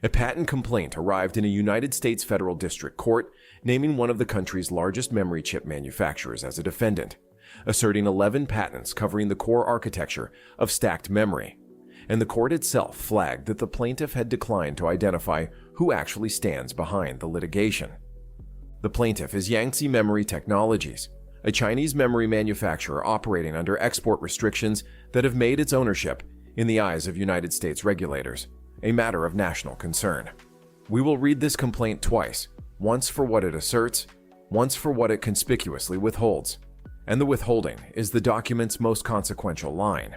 A patent complaint arrived in a United States federal district court, naming one of the country's largest memory chip manufacturers as a defendant, asserting 11 patents covering the core architecture of stacked memory. And the court itself flagged that the plaintiff had declined to identify who actually stands behind the litigation. The plaintiff is Yangtze Memory Technologies, a Chinese memory manufacturer operating under export restrictions that have made its ownership, in the eyes of United States regulators, a matter of national concern. We will read this complaint twice, once for what it asserts, once for what it conspicuously withholds. And the withholding is the document's most consequential line.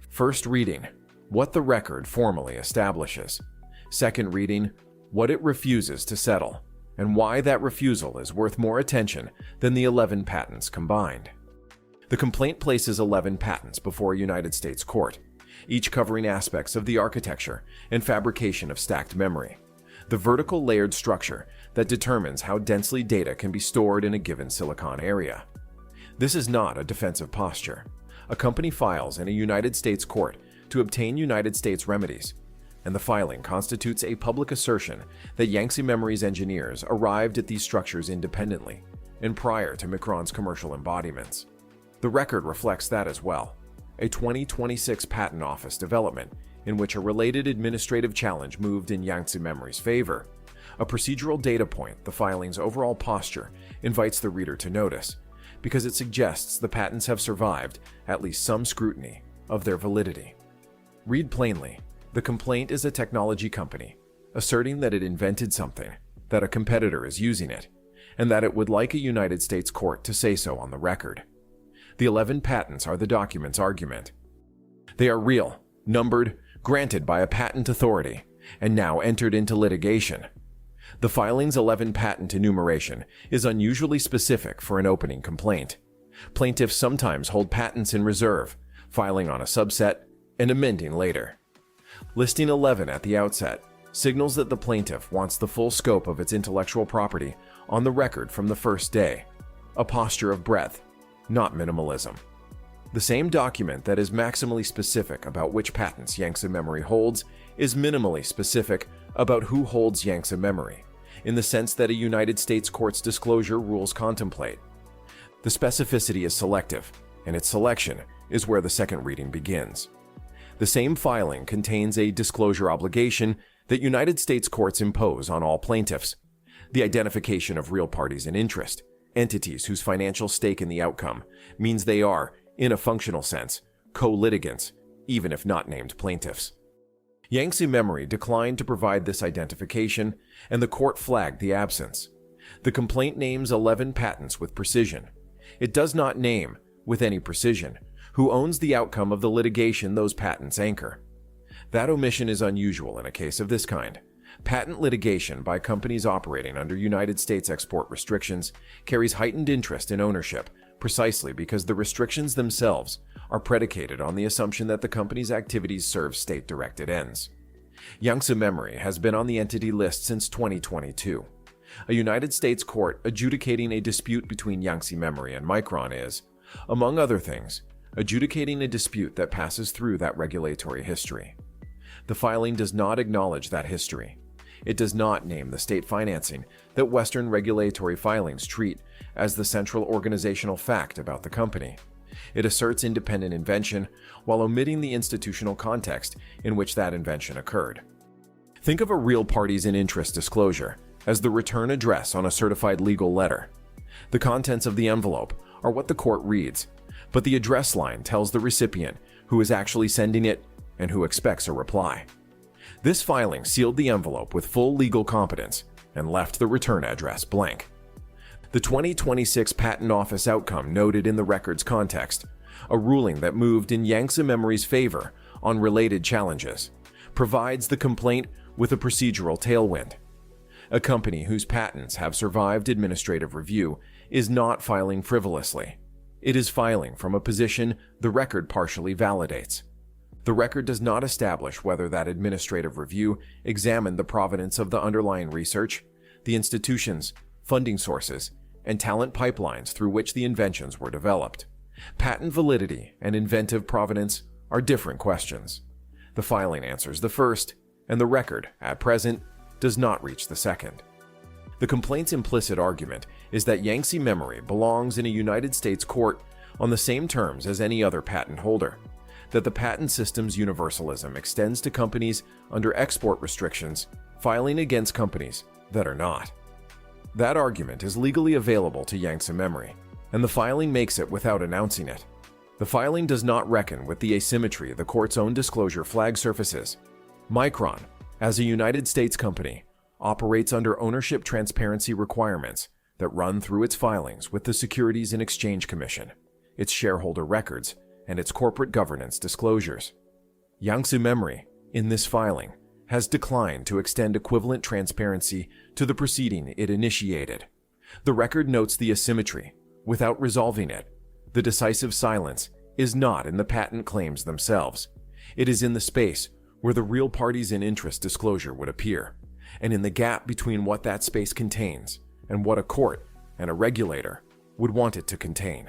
First reading, what the record formally establishes. Second reading, what it refuses to settle, and why that refusal is worth more attention than the 11 patents combined. The complaint places 11 patents before a United States court, each covering aspects of the architecture and fabrication of stacked memory, the vertical layered structure that determines how densely data can be stored in a given silicon area. This is not a defensive posture. A company files in a United States court to obtain United States remedies, and the filing constitutes a public assertion that Yangtze Memory's engineers arrived at these structures independently and prior to Micron's commercial embodiments. The record reflects that as well. A 2026 Patent Office development in which a related administrative challenge moved in Yangtze Memory's favor. A procedural data point, the filing's overall posture invites the reader to notice, because it suggests the patents have survived at least some scrutiny of their validity. Read plainly, the complaint is a technology company asserting that it invented something, that a competitor is using it, and that it would like a United States court to say so on the record. The 11 patents are the document's argument. They are real, numbered, granted by a patent authority, and now entered into litigation. The filing's 11 patent enumeration is unusually specific for an opening complaint. Plaintiffs sometimes hold patents in reserve, filing on a subset and amending later. Listing 11 at the outset signals that the plaintiff wants the full scope of its intellectual property on the record from the first day, a posture of breadth, not minimalism. The same document that is maximally specific about which patents Yangtze Memory holds is minimally specific about who holds Yangtze Memory, in the sense that a United States court's disclosure rules contemplate. The specificity is selective, and its selection is where the second reading begins. The same filing contains a disclosure obligation that United States courts impose on all plaintiffs: the identification of real parties in interest, entities whose financial stake in the outcome means they are, in a functional sense, co-litigants, even if not named plaintiffs. Yangtze Memory declined to provide this identification, and the court flagged the absence. The complaint names 11 patents with precision. It does not name, with any precision, who owns the outcome of the litigation those patents anchor. That omission is unusual in a case of this kind. Patent litigation by companies operating under United States export restrictions carries heightened interest in ownership, precisely because the restrictions themselves are predicated on the assumption that the company's activities serve state-directed ends. Yangtze Memory has been on the entity list since 2022. A United States court adjudicating a dispute between Yangtze Memory and Micron is, among other things, adjudicating a dispute that passes through that regulatory history. The filing does not acknowledge that history. It does not name the state financing that Western regulatory filings treat as the central organizational fact about the company. It asserts independent invention while omitting the institutional context in which that invention occurred. Think of a real parties in interest disclosure as the return address on a certified legal letter. The contents of the envelope are what the court reads, but the address line tells the recipient who is actually sending it and who expects a reply. This filing sealed the envelope with full legal competence and left the return address blank. The 2026 Patent Office outcome noted in the record's context, a ruling that moved in Yangtze Memory's favor on related challenges, provides the complaint with a procedural tailwind. A company whose patents have survived administrative review is not filing frivolously. It is filing from a position the record partially validates. The record does not establish whether that administrative review examined the provenance of the underlying research, the institutions, funding sources, and talent pipelines through which the inventions were developed. Patent validity and inventive provenance are different questions. The filing answers the first, and the record, at present, does not reach the second. The complaint's implicit argument is that Yangtze Memory belongs in a United States court on the same terms as any other patent holder, that the patent system's universalism extends to companies under export restrictions filing against companies that are not. That argument is legally available to Yangtze Memory, and the filing makes it without announcing it. The filing does not reckon with the asymmetry the court's own disclosure flag surfaces. Micron, as a United States company, operates under ownership transparency requirements that run through its filings with the Securities and Exchange Commission, its shareholder records, and its corporate governance disclosures. Yangtze Memory, in this filing, has declined to extend equivalent transparency to the proceeding it initiated. The record notes the asymmetry without resolving it. The decisive silence is not in the patent claims themselves. It is in the space where the real parties in interest disclosure would appear, and in the gap between what that space contains and what a court and a regulator would want it to contain.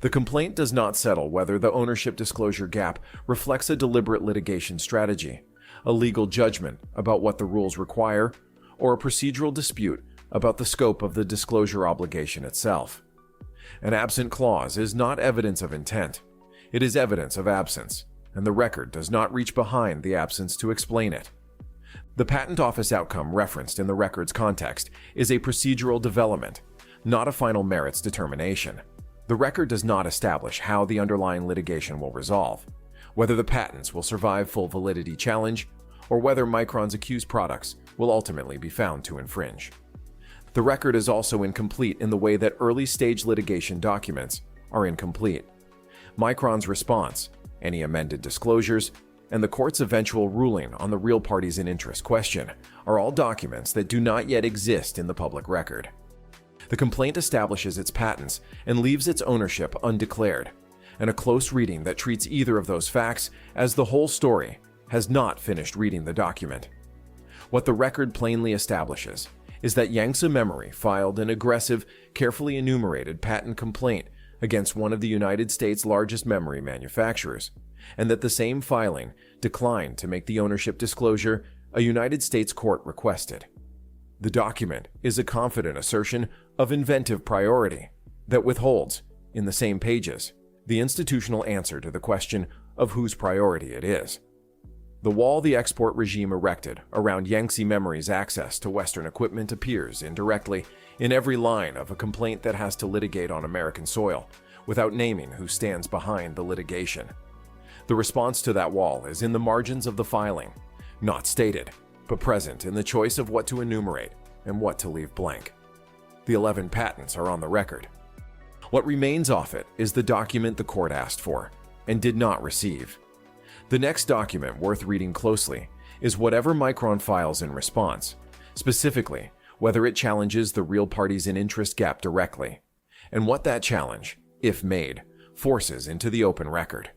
The complaint does not settle whether the ownership disclosure gap reflects a deliberate litigation strategy, a legal judgment about what the rules require, or a procedural dispute about the scope of the disclosure obligation itself. An absent clause is not evidence of intent. It is evidence of absence, and the record does not reach behind the absence to explain it. The Patent Office outcome referenced in the record's context is a procedural development, not a final merits determination. The record does not establish how the underlying litigation will resolve, whether the patents will survive full validity challenge, or whether Micron's accused products will ultimately be found to infringe. The record is also incomplete in the way that early-stage litigation documents are incomplete. Micron's response, any amended disclosures, and the court's eventual ruling on the real parties in interest question are all documents that do not yet exist in the public record. The complaint establishes its patents and leaves its ownership undeclared, and a close reading that treats either of those facts as the whole story has not finished reading the document. What the record plainly establishes is that Yangtze Memory filed an aggressive, carefully enumerated patent complaint against one of the United States' largest memory manufacturers, and that the same filing declined to make the ownership disclosure a United States court requested. The document is a confident assertion of inventive priority that withholds, in the same pages, the institutional answer to the question of whose priority it is. The wall the export regime erected around Yangtze Memory's access to Western equipment appears indirectly in every line of a complaint that has to litigate on American soil, without naming who stands behind the litigation. The response to that wall is in the margins of the filing, not stated, but present in the choice of what to enumerate and what to leave blank. The 11 patents are on the record. What remains off it is the document the court asked for and did not receive. The next document worth reading closely is whatever Micron files in response, specifically whether it challenges the real parties in interest gap directly, and what that challenge, if made, forces into the open record.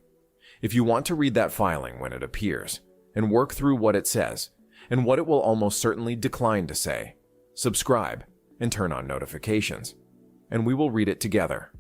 If you want to read that filing when it appears, and work through what it says, and what it will almost certainly decline to say, subscribe and turn on notifications, and we will read it together.